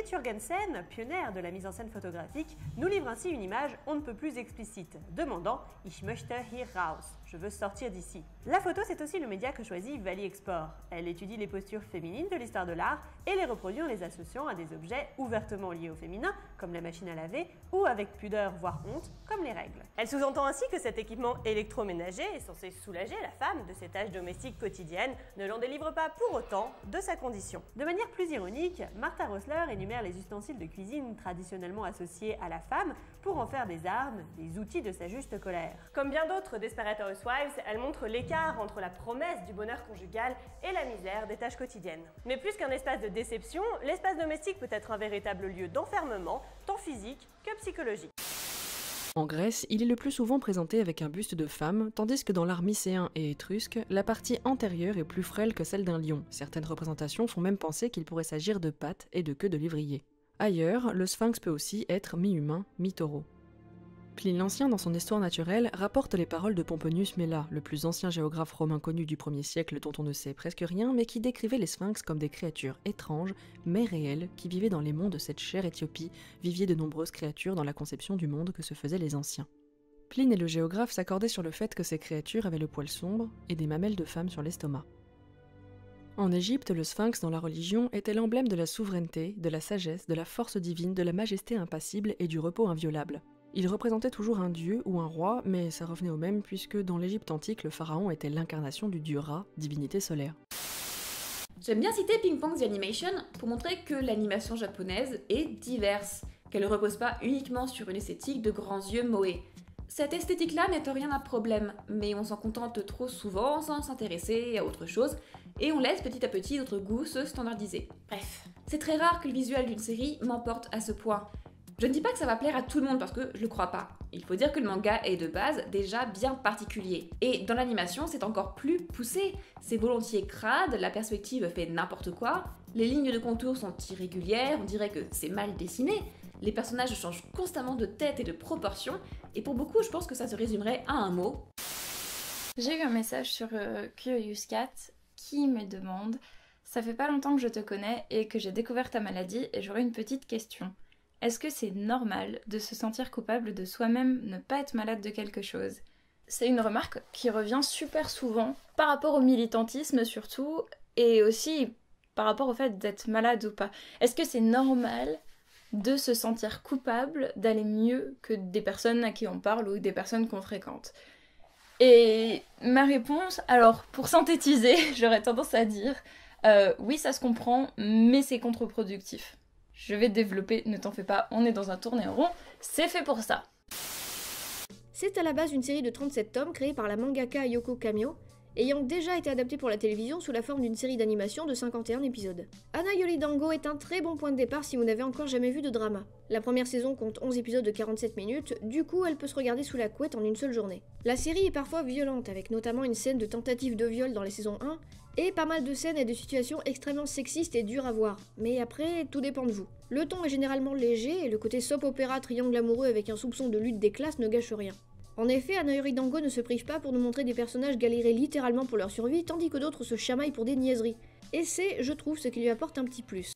Britt Jürgensen, pionnière de la mise en scène photographique, nous livre ainsi une image on ne peut plus explicite, demandant « Ich möchte hier raus », je veux sortir d'ici. La photo, c'est aussi le média que choisit Valley Export. Elle étudie les postures féminines de l'histoire de l'art et les reproduit en les associant à des objets ouvertement liés au féminin, comme la machine à laver, ou avec pudeur voire honte, comme les règles. Elle sous-entend ainsi que cet équipement électroménager est censé soulager la femme de ses tâches domestiques quotidiennes, ne l'en délivre pas pour autant de sa condition. De manière plus ironique, Martha Rosler énumère les ustensiles de cuisine traditionnellement associés à la femme pour en faire des armes, des outils de sa juste colère. Comme bien d'autres Desperate Housewives, elle montre l'écart entre la promesse du bonheur conjugal et la misère des tâches quotidiennes. Mais plus qu'un espace de déception, l'espace domestique peut être un véritable lieu d'enfermement, tant physique que psychologique. En Grèce, il est le plus souvent présenté avec un buste de femme, tandis que dans l'art mycéen et étrusque, la partie antérieure est plus frêle que celle d'un lion. Certaines représentations font même penser qu'il pourrait s'agir de pattes et de queue de lévrier. Ailleurs, le sphinx peut aussi être mi-humain, mi-taureau. Pline l'Ancien, dans son Histoire naturelle, rapporte les paroles de Pomponius Mela, le plus ancien géographe romain connu du 1er siècle dont on ne sait presque rien, mais qui décrivait les sphinx comme des créatures étranges, mais réelles, qui vivaient dans les monts de cette chère Éthiopie, vivier de nombreuses créatures dans la conception du monde que se faisaient les anciens. Pline et le géographe s'accordaient sur le fait que ces créatures avaient le poil sombre et des mamelles de femme sur l'estomac. En Égypte, le sphinx dans la religion était l'emblème de la souveraineté, de la sagesse, de la force divine, de la majesté impassible et du repos inviolable. Il représentait toujours un dieu ou un roi, mais ça revenait au même puisque dans l'Égypte antique, le pharaon était l'incarnation du dieu Ra, divinité solaire. J'aime bien citer Ping Pong The Animation pour montrer que l'animation japonaise est diverse, qu'elle ne repose pas uniquement sur une esthétique de grands yeux moés. Cette esthétique-là n'est rien un problème, mais on s'en contente trop souvent sans s'intéresser à autre chose, et on laisse petit à petit notre goût se standardiser. Bref, c'est très rare que le visuel d'une série m'emporte à ce point. Je ne dis pas que ça va plaire à tout le monde parce que je le crois pas. Il faut dire que le manga est de base déjà bien particulier. Et dans l'animation, c'est encore plus poussé. C'est volontiers crade, la perspective fait n'importe quoi, les lignes de contour sont irrégulières, on dirait que c'est mal dessiné, les personnages changent constamment de tête et de proportion, et pour beaucoup, je pense que ça se résumerait à un mot. J'ai eu un message sur Curious Cat qui me demande « Ça fait pas longtemps que je te connais et que j'ai découvert ta maladie et j'aurais une petite question. Est-ce que c'est normal de se sentir coupable de soi-même ne pas être malade de quelque chose ?» C'est une remarque qui revient super souvent, par rapport au militantisme surtout, et aussi par rapport au fait d'être malade ou pas. Est-ce que c'est normal de se sentir coupable d'aller mieux que des personnes à qui on parle ou des personnes qu'on fréquente? Et ma réponse, alors pour synthétiser, j'aurais tendance à dire oui, ça se comprend, mais c'est contre-productif. Je vais développer, ne t'en fais pas, on est dans un tourné en rond, c'est fait pour ça. C'est à la base une série de 37 tomes créée par la mangaka Yoko Kamio, ayant déjà été adaptée pour la télévision sous la forme d'une série d'animation de 51 épisodes. Hana Yori Dango est un très bon point de départ si vous n'avez encore jamais vu de drama. La première saison compte 11 épisodes de 47 minutes, du coup elle peut se regarder sous la couette en une seule journée. La série est parfois violente, avec notamment une scène de tentative de viol dans la saison 1, et pas mal de scènes et de situations extrêmement sexistes et dures à voir, mais après, tout dépend de vous. Le ton est généralement léger, et le côté soap-opéra triangle amoureux avec un soupçon de lutte des classes ne gâche rien. En effet, Hana Yori Dango ne se prive pas pour nous montrer des personnages galérer littéralement pour leur survie, tandis que d'autres se chamaillent pour des niaiseries. Et c'est, je trouve, ce qui lui apporte un petit plus.